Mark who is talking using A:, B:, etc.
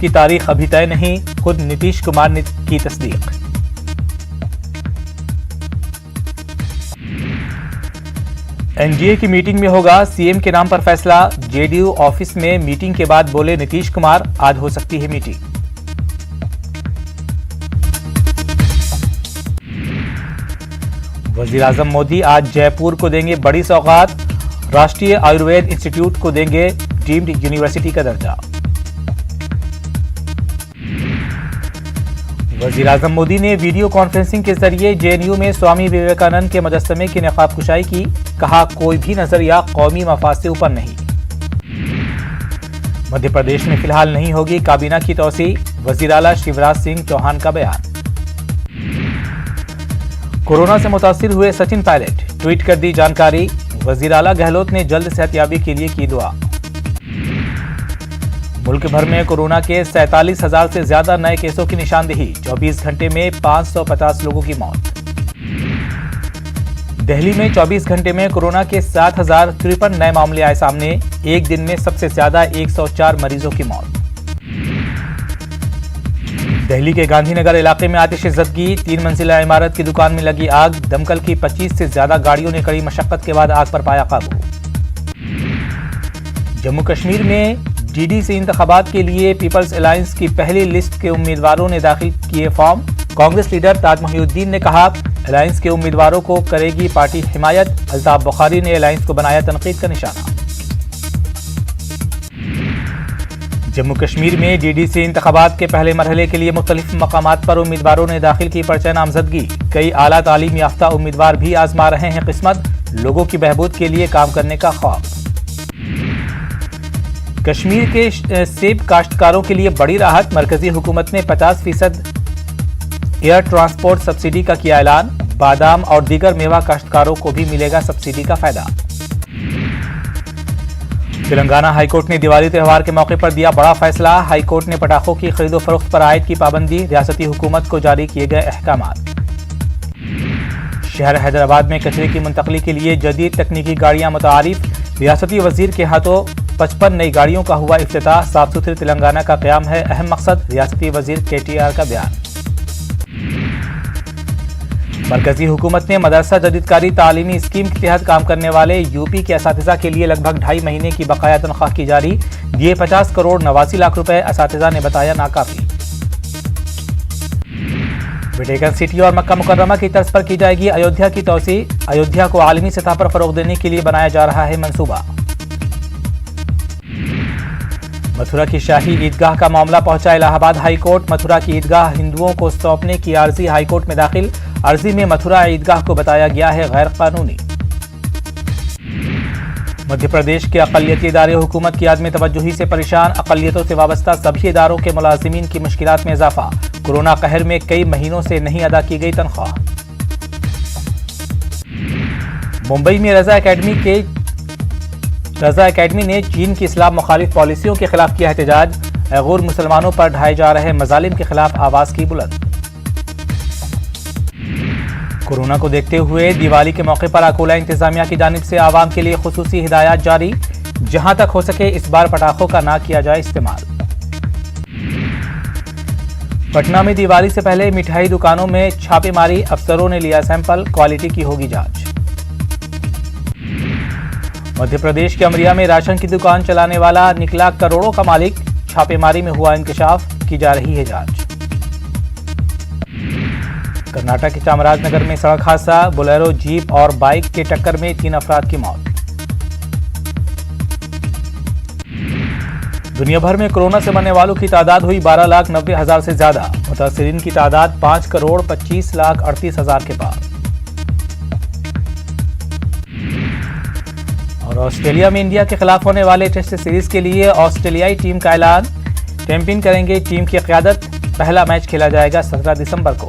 A: की तारीख अभी तय नहीं, खुद नीतीश कुमार ने की तस्दीक। एनडीए की मीटिंग में होगा सीएम के नाम पर फैसला। जेडीयू ऑफिस में मीटिंग के बाद बोले नीतीश कुमार, आज हो सकती है मीटिंग। वजीर आजम मोदी आज जयपुर को देंगे बड़ी सौगात। राष्ट्रीय आयुर्वेद इंस्टीट्यूट को देंगे डीम्ड यूनिवर्सिटी का दर्जा। वजीर आजम मोदी ने वीडियो कॉन्फ्रेंसिंग के जरिए जेएनयू में स्वामी विवेकानंद के मुजस्समे की नकाब कुशाई की। कहा, कोई भी नजरिया कौमी मफाद से ऊपर नहीं। मध्य प्रदेश में फिलहाल नहीं होगी काबीना की तौसी। वजीर आला शिवराज सिंह चौहान का बयान। कोरोना से मुतासिर हुए सचिन पायलट, ट्वीट कर दी जानकारी। वजीर आला गहलोत ने जल्द सेहतयाबी के लिए की दुआ। मुल्क भर में कोरोना के 47,000 से ज्यादा नए केसों की निशानदेही। 24 घंटे में 550 लोगों की मौत। दिल्ली में 24 घंटे में कोरोना के 7,053 नए मामले आए सामने। एक दिन में सबसे ज्यादा 104 मरीजों की मौत। दिल्ली के गांधीनगर इलाके में आतिशज़दगी। 3 मंजिला इमारत की दुकान में लगी आग। दमकल की 25 से ज्यादा गाड़ियों ने कड़ी मशक्कत के बाद आग पर पाया काबू। जम्मू कश्मीर में डीडीसी इंतखाबात के लिए पीपल्स अलायंस की पहली लिस्ट के उम्मीदवारों ने दाखिल किए फॉर्म। कांग्रेस लीडर ताज मोहिउद्दीन ने कहा, अलायंस के उम्मीदवारों को करेगी पार्टी हिमायत। अल्ताफ बुखारी ने अलायंस को बनाया तनकीद का निशाना। जम्मू कश्मीर में डीडीसी इंतखाबात के पहले मरहले के लिए मुख्तलिफ मकामात पर उम्मीदवारों ने दाखिल की पर्चा नामजदगी। कई आला तालीम याफ्ता उम्मीदवार भी आजमा रहे हैं किस्मत। लोगों की बहबूद के लिए काम करने का ख्वाब। कश्मीर के सेब काश्तकारों के लिए बड़ी राहत। मरकजी हुकूमत ने 50% एयर ट्रांसपोर्ट सब्सिडी का किया ऐलान। बादाम और दीगर मेवा काश्तकारों को भी मिलेगा सब्सिडी का फायदा। तेलंगाना हाईकोर्ट ने दिवाली त्यौहार के मौके पर दिया बड़ा फैसला। हाईकोर्ट ने पटाखों की खरीदो फरोख्त पर आयद की पाबंदी। रियासती हुकूमत को जारी किए गए अहकामात। शहर हैदराबाद में कचरे की मुंतकली के लिए जदीद तकनीकी गाड़ियां मुतारिफ। रियासती वजीर के हाथों 55 नई गाड़ियों का हुआ इफ्तिताह। साफ सुथरे तेलंगाना का क़याम है अहम मकसद। रियासती वजीर केटीआर का बयान। मरकजी हुकूमत ने मदरसा जदीदकारी तालीमी स्कीम के तहत काम करने वाले यूपी के असातिज़ा के लिए लगभग 2.5 महीने की बकाया तनख्वाह की जारी। दिए 50 करोड़ 89 लाख रुपए। असातिज़ा ने बताया नाकाफी। वेटिकन सिटी और मक्का मुकर्रमा की तर्ज पर की जाएगी अयोध्या की तौसी। अयोध्या को आलमी सतह पर फरोग देने के लिए बनाया जा रहा है मंसूबा। मथुरा की शाही ईदगाह का मामला पहुंचा इलाहाबाद हाईकोर्ट। मथुरा की ईदगाह हिंदुओं को सौंपने की अर्जी हाईकोर्ट में दाखिल। अर्जी में मथुरा ईदगाह को बताया गया है गैर कानूनी। मध्य प्रदेश के अक़लियती इदारे हुकूमत की आदमी तवज्जुही से परेशान। अक़लियतों से वाबस्ता सभी इदारों के मुलाजिमीन की मुश्किलात में इजाफा। कोरोना कहर में कई महीनों से नहीं अदा की गई तनख्वाह। मुंबई में रजा एकेडमी ने चीन की इस्लाम मुखालिफ पॉलिसियों के खिलाफ किया एहतजाज। गैर मुसलमानों पर ढाए जा रहे मजालिम के खिलाफ आवाज की बुलंद। कोरोना को देखते हुए दिवाली के मौके पर अकोला इंतजामिया की जानिब से आवाम के लिए खुसूसी हिदायत जारी। जहां तक हो सके इस बार पटाखों का ना किया जाए इस्तेमाल। पटना में दिवाली से पहले मिठाई दुकानों में छापेमारी। अफसरों ने लिया सैंपल। क्वालिटी की होगी जांच। मध्य प्रदेश के अमरिया में राशन की दुकान चलाने वाला निकला करोड़ों का मालिक। छापेमारी में हुआ इंकशाफ। की जा रही है जांच। कर्नाटक के चामराजनगर में सड़क हादसा। बोलेरो जीप और बाइक के टक्कर में 3 अफराद की मौत। दुनिया भर में कोरोना से मरने वालों की तादाद हुई 12,90,000 से ज्यादा। मुतासिरीन की तादाद 5,25,38,000 के पार। और ऑस्ट्रेलिया में इंडिया के खिलाफ होने वाले टेस्ट सीरीज के लिए ऑस्ट्रेलियाई टीम का ऐलान। चैंपियन करेंगे टीम की क़यादत। पहला मैच खेला जाएगा 17 दिसंबर को।